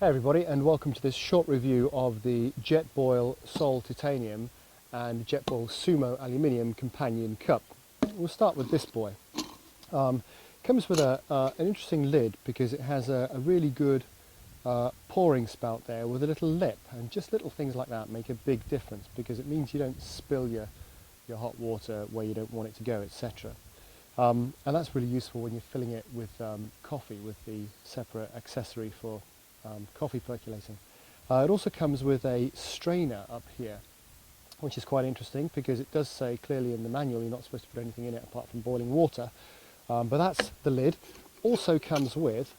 Hey everybody, and welcome to this short review of the Jetboil Sol Titanium and Jetboil Sumo Aluminium Companion Cup. We'll start with this boy. Comes with an interesting lid because it has a really good pouring spout there with a little lip, and just little things like that make a big difference because it means you don't spill your hot water where you don't want it to go, etc. And that's really useful when you're filling it with coffee, with the separate accessory for coffee percolating. It also comes with a strainer up here, which is quite interesting because it does say clearly in the manual you're not supposed to put anything in it apart from boiling water, but that's the lid. Also comes with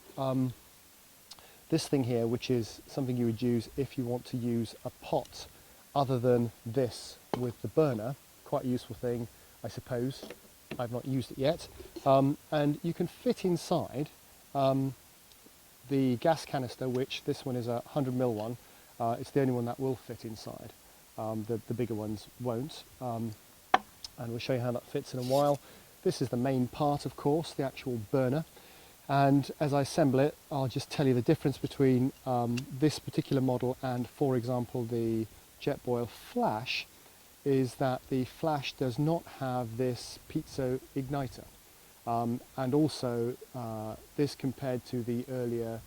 this thing here, which is something you would use if you want to use a pot other than this with the burner. Quite a useful thing, I suppose. I've not used it yet. And you can fit inside the gas canister, which this one is a 100ml one. It's the only one that will fit inside. The bigger ones won't. And we'll show you how that fits in a while. This is the main part, of course, the actual burner. And as I assemble it, I'll just tell you the difference between this particular model and, for example, the Jetboil Flash, is that the Flash does not have this piezo igniter. And also this, compared to the earlier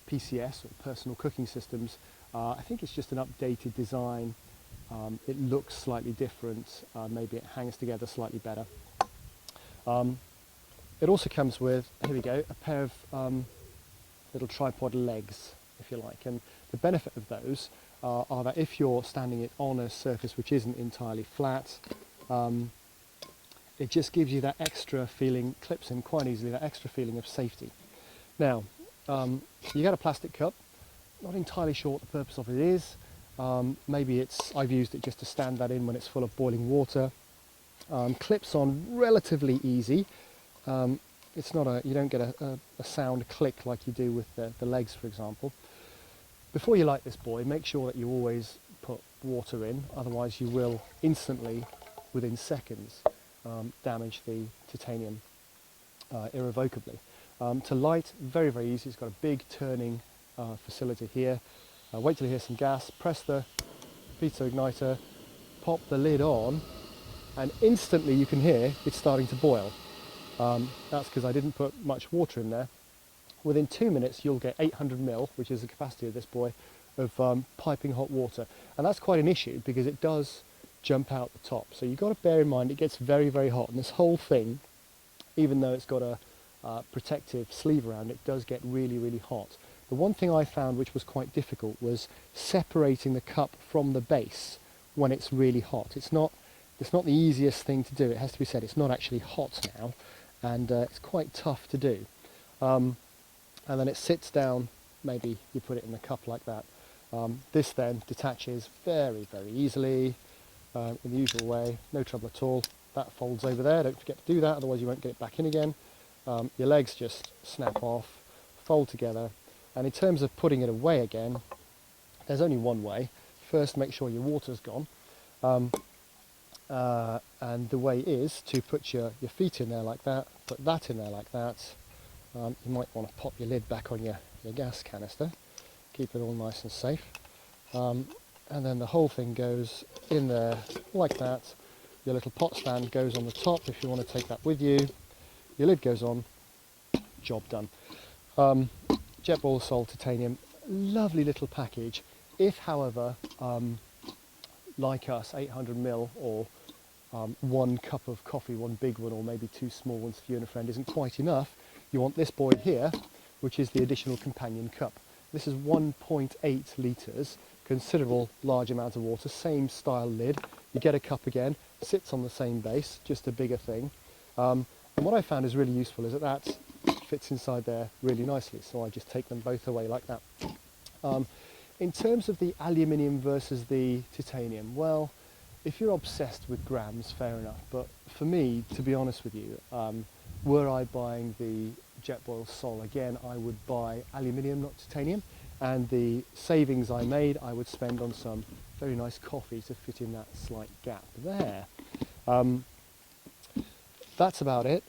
PCS or personal cooking systems, I think it's just an updated design. It looks slightly different, maybe it hangs together slightly better. It also comes with, here we go, a pair of little tripod legs, if you like, and the benefit of those are that if you're standing it on a surface which isn't entirely flat, it just gives you that extra feeling, clips in quite easily, that extra feeling of safety. Now, you get a plastic cup. Not entirely sure what the purpose of it is. Maybe I've used it just to stand that in when it's full of boiling water. Clips on relatively easy. It's not you don't get a sound click like you do with the legs, for example. Before you light this boy, make sure that you always put water in, otherwise you will instantly, within seconds, damage the titanium irrevocably. To light, very, very easy. It's got a big turning facility here. Wait till you hear some gas, press the piezo igniter, pop the lid on, and instantly you can hear it's starting to boil. That's because I didn't put much water in there. Within 2 minutes you'll get 800ml, which is the capacity of this boy, of piping hot water. And that's quite an issue because it does jump out the top. So you've got to bear in mind it gets very, very hot. And this whole thing, even though it's got a protective sleeve around it, does get really, really hot. The one thing I found which was quite difficult was separating the cup from the base when it's really hot. It's not the easiest thing to do. It has to be said, it's not actually hot now, and it's quite tough to do. And then it sits down, maybe you put it in the cup like that. This then detaches very, very easily in the usual way, no trouble at all. That folds over there, don't forget to do that, otherwise you won't get it back in again. Your legs just snap off, fold together, and in terms of putting it away again, there's only one way. First, make sure your water's gone, and the way is to put your feet in there like that, put that in there like that. You might want to pop your lid back on your gas canister, keep it all nice and safe, and then the whole thing goes in there like that. Your little pot stand goes on the top if you want to take that with you. Your lid goes on, job done. Jetboil Sol Titanium, lovely little package. If, however, like us, 800ml or 1 cup of coffee, one big one or maybe 2 small ones for you and a friend isn't quite enough, you want this boy here, which is the additional companion cup. This is 1.8 litres, considerable large amount of water, same style lid. You get a cup again, sits on the same base, just a bigger thing. And what I found is really useful is that fits inside there really nicely, so I just take them both away like that. In terms of the aluminium versus the titanium, well, if you're obsessed with grams, fair enough, but for me, to be honest with you, were I buying the Jetboil Sol again, I would buy aluminium, not titanium, and the savings I made I would spend on some very nice coffee to fit in that slight gap there. That's about it.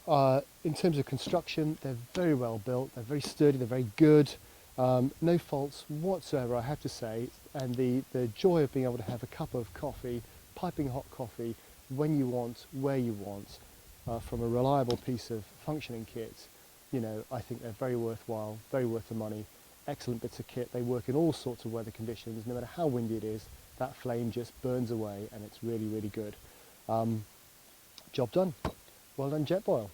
In terms of construction, they're very well built, they're very sturdy, they're very good. No faults whatsoever, I have to say, and the joy of being able to have a cup of coffee, piping hot coffee, when you want, where you want, from a reliable piece of functioning kit, you know, I think they're very worthwhile, very worth the money. Excellent bits of kit. They work in all sorts of weather conditions. No matter how windy it is, that flame just burns away, and it's really, really good. Job done. Well done, Jetboil.